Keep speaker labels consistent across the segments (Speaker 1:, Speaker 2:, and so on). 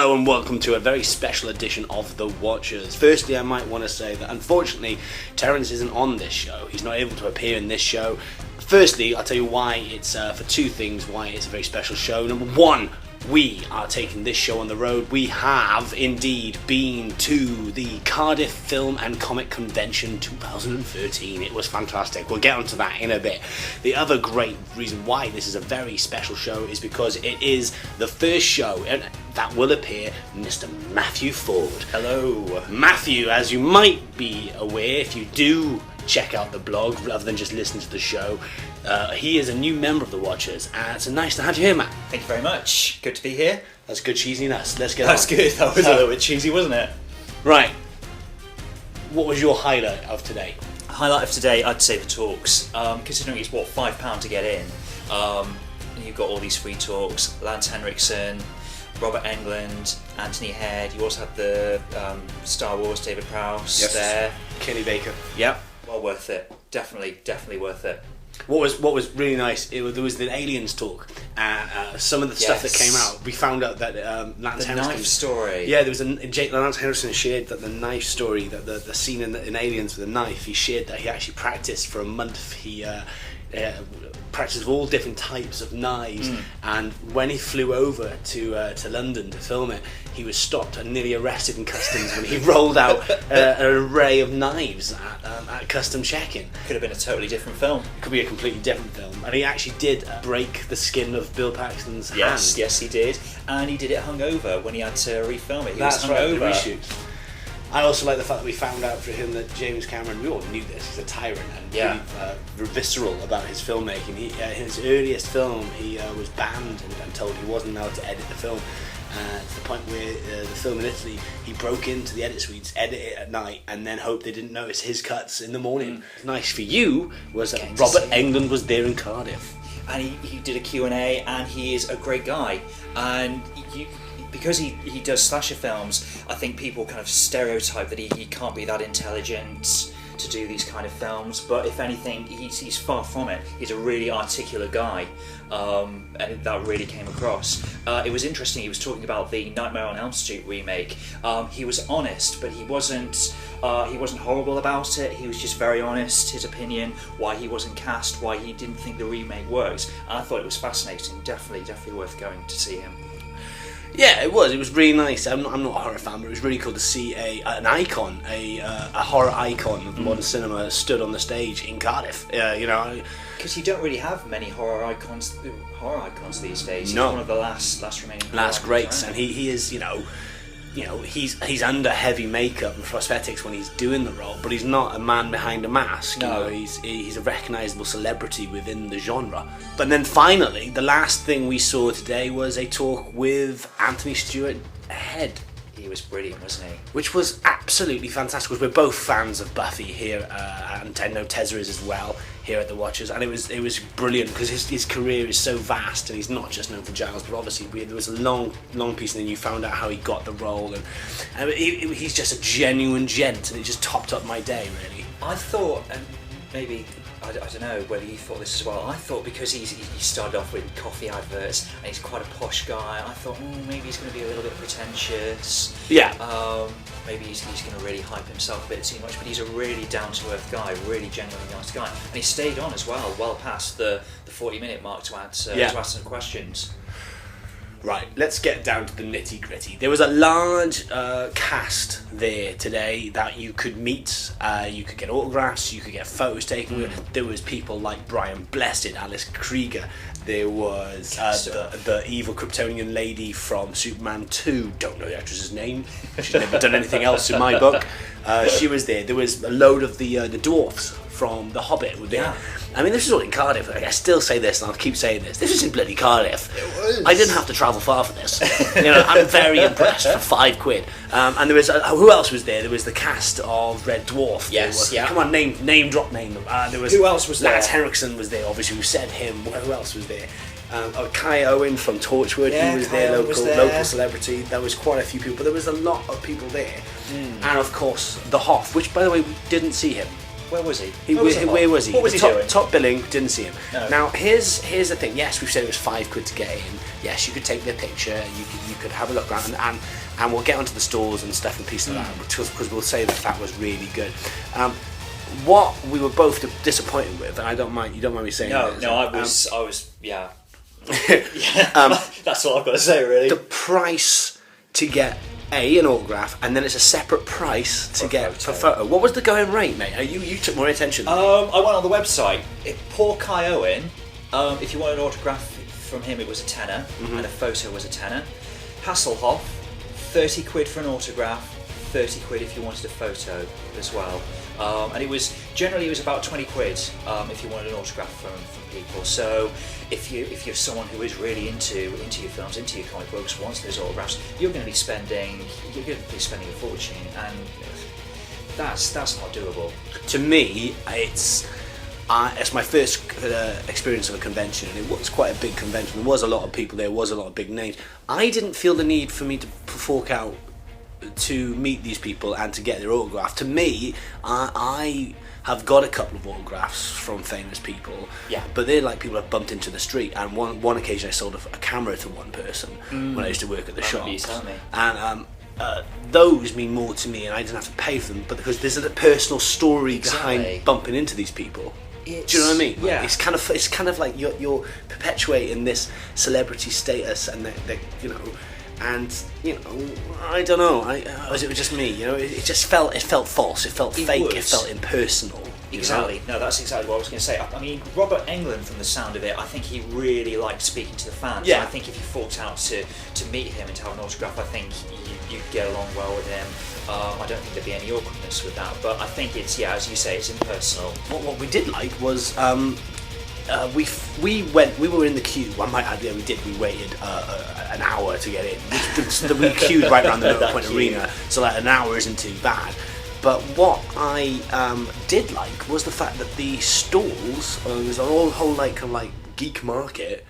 Speaker 1: Hello and welcome to a very special edition of The Watchers. Firstly, I might want to say that unfortunately Terence isn't on this show. He's not able to appear in this show. Firstly, I'll tell you why it's for two things why it's a very special show. Number one, we are taking this show on the road. We have indeed been to the Cardiff Film and Comic Convention 2013. It was fantastic. We'll get onto that in a bit. The other great reason why this is a very special show is because it is the first show that will appear Mr. Matthew Ford. Hello. Matthew, as you might be aware, if you do check out the blog rather than just listen to the show, he is a new member of the Watchers, and it's nice to have you here, Matt.
Speaker 2: Thank you very much. Good to be here.
Speaker 1: That's good cheesiness. Let's get
Speaker 2: That's
Speaker 1: on.
Speaker 2: good. That was a little bit cheesy, wasn't it?
Speaker 1: Right. What was your highlight of today?
Speaker 2: Highlight of today, I'd say the talks. Considering it's £5 to get in, and you've got all these free talks. Lance Henriksen, Robert Englund, Anthony Head. You also have the Star Wars David Prowse there.
Speaker 1: Kenny Baker.
Speaker 2: Yep. Well worth it. Definitely worth it.
Speaker 1: What was really nice, there was the aliens talk, and some of the stuff that came out, we found out that Lance Henriksen...
Speaker 2: The knife story.
Speaker 1: Yeah, there was Lance Henriksen shared that the knife story, that the scene in Aliens with the knife, he shared that he actually practiced for a month. He practiced with all different types of knives, and when he flew over to London to film it, he was stopped and nearly arrested in customs when he rolled out an array of knives at custom check-in.
Speaker 2: Could have been a totally different film.
Speaker 1: It could be a completely different film, and he actually did break the skin of Bill Paxton's hand.
Speaker 2: Yes, he did, and he did it hungover when he had to refilm it.
Speaker 1: That's right, the reshoot. I also like the fact that we found out for him that James Cameron, we all knew this, he's a tyrant and really visceral about his filmmaking. His earliest film, he was banned and told he wasn't allowed to edit the film. To the point where the film in Italy, he broke into the edit suites, edit it at night, and then hoped they didn't notice his cuts in the morning. Nice for you was that Robert Englund was there in Cardiff.
Speaker 2: And he did a Q&A, and he is a great guy. And because he does slasher films, I think people kind of stereotype that he can't be that intelligent to do these kind of films, but if anything, he's far from it. He's a really articulate guy, and that really came across. It was interesting, he was talking about the Nightmare on Elm Street remake. He was honest, but he wasn't horrible about it. He was just very honest, his opinion, why he wasn't cast, why he didn't think the remake worked, and I thought it was fascinating. Definitely worth going to see him.
Speaker 1: Yeah, it was really nice. I'm not a horror fan, but it was really cool to see an icon, a horror icon of modern cinema stood on the stage in Cardiff.
Speaker 2: Because you don't really have many horror icons these days.
Speaker 1: No.
Speaker 2: He's one of the last remaining
Speaker 1: greats, and he is, he's under heavy makeup and prosthetics when he's doing the role, but he's not a man behind a mask.
Speaker 2: No.
Speaker 1: He's a recognisable celebrity within the genre. But then finally, the last thing we saw today was a talk with Anthony Stewart Head.
Speaker 2: He was brilliant, wasn't he?
Speaker 1: Which was absolutely fantastic, because we're both fans of Buffy here, and I know Tezza is as well here at The Watchers, and it was brilliant because his career is so vast, and he's not just known for Giles, but obviously there was a long piece, and then you found out how he got the role, and he's just a genuine gent, and it just topped up my day, really.
Speaker 2: I thought, and maybe I don't know whether you thought this as well, I thought because he started off with coffee adverts and he's quite a posh guy, I thought maybe he's going to be a little bit pretentious.
Speaker 1: Yeah.
Speaker 2: Maybe he's going to really hype himself a bit too much, but he's a really down-to-earth guy, really genuinely nice guy. And he stayed on as well past the 40-minute mark to answer some questions.
Speaker 1: Right, let's get down to the nitty-gritty. There was a large cast there today that you could meet. You could get autographs, you could get photos taken with. There was people like Brian Blessed, Alice Krieger. There was the evil Kryptonian lady from Superman 2. Don't know the actress's name. She's never done anything else in my book. She was there. There was a load of the dwarfs from The Hobbit were there. I mean, this is all in Cardiff. I still say this, and I'll keep saying this. This is in bloody Cardiff.
Speaker 2: It was.
Speaker 1: I didn't have to travel far for this. I'm very impressed for £5. And there was who else was there? There was the cast of Red Dwarf.
Speaker 2: Yes,
Speaker 1: Come on, name drop name them. There was
Speaker 2: who else was there?
Speaker 1: Lance Henriksen was there. Obviously, who said him? Who else was there? Kai Owen from Torchwood, he was there, local celebrity. There was quite a few people, but there was a lot of people there. And of course, the Hoff, which by the way, we didn't see him.
Speaker 2: Where was he?
Speaker 1: Where was he?
Speaker 2: What was he
Speaker 1: top,
Speaker 2: doing?
Speaker 1: Top billing, didn't see him.
Speaker 2: No.
Speaker 1: Now here's the thing. Yes, we've said it was £5 to get in. Yes, you could take their picture. You could have a look around, and we'll get onto the stores and stuff and pieces like that because we'll say that was really good. What we were both disappointed with, and I don't mind. You don't mind me saying
Speaker 2: No,
Speaker 1: this,
Speaker 2: no, I was, yeah. That's what I've got to say, really.
Speaker 1: The price to get an autograph, and then it's a separate price to get a photo. What was the going rate, mate? You took more attention.
Speaker 2: I went on the website. Poor Kai Owen. If you want an autograph from him, it was a tenner, and a photo was a tenner. Hasselhoff, £30 for an autograph, £30 if you wanted a photo as well. And it was about £20 if you wanted an autograph from people. So if you're someone who is really into your films, into your comic books, wants those autographs, you're going to be spending a fortune, and that's not doable.
Speaker 1: To me, it's my first experience of a convention, and it was quite a big convention. There was a lot of people there, was a lot of big names. I didn't feel the need for me to fork out to meet these people and to get their autograph. To me, I have got a couple of autographs from famous people, but they're like people I've bumped into the street. And one occasion I sold a camera to one person when I used to work at the shop, and those mean more to me, and I didn't have to pay for them, but because there's a personal story behind bumping into these people. Do you know what I mean?
Speaker 2: Yeah.
Speaker 1: It's kind of like you're perpetuating this celebrity status, and they and I don't know. Was it just me? It just felt false. It felt fake. It felt impersonal.
Speaker 2: Exactly. No, that's exactly what I was going to say. I mean, Robert Englund, from the sound of it, I think he really liked speaking to the fans.
Speaker 1: Yeah.
Speaker 2: And I think if you forked out to meet him and to have an autograph, I think you'd get along well with him. I don't think there'd be any awkwardness with that. But I think it's, as you say, it's impersonal.
Speaker 1: What we did like was we were in the queue. I might add, we did. We waited an hour to get in. We queued right around the Motor Point Arena, so an hour isn't too bad. But what I did like was the fact that the stalls, there was a whole like geek market,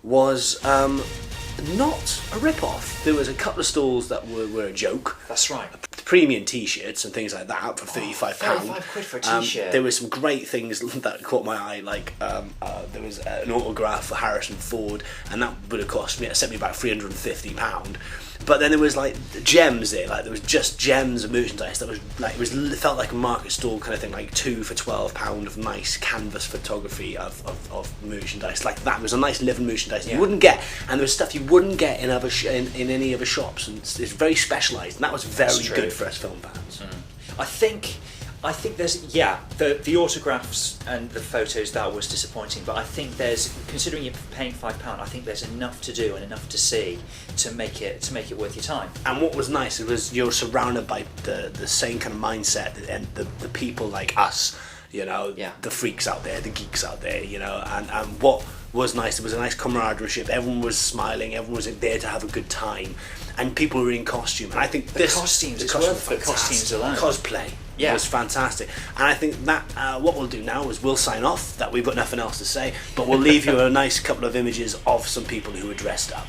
Speaker 1: was not a rip-off. There was a couple of stalls that were a joke.
Speaker 2: That's right.
Speaker 1: Premium t-shirts and things like that for £35.
Speaker 2: £35 for a t-shirt.
Speaker 1: There were some great things that caught my eye, like there was an autograph for Harrison Ford, and that would have set me about £350. But then there was like gems there, like there was just gems of merchandise that was like it felt like a market stall kind of thing, like 2 for £12 of nice canvas photography of merchandise like that. It was a nice living merchandise you wouldn't get, and there was stuff you wouldn't get in other in any other shops, and it's very specialised, and that was very good for us film fans.
Speaker 2: I think there's the autographs and the photos, that was disappointing, but I think there's, considering you're paying £5, I think there's enough to do and enough to see to make it worth your time.
Speaker 1: And what was nice, it was you're surrounded by the same kind of mindset and the people like us, the freaks out there, the geeks out there, and what was nice, it was a nice camaraderie. Everyone was smiling, everyone was there to have a good time, and people were in costume. And I think the costumes alone, cosplay. It was fantastic, and I think that what we'll do now is we'll sign off. That we've got nothing else to say, but we'll leave you a nice couple of images of some people who were dressed up.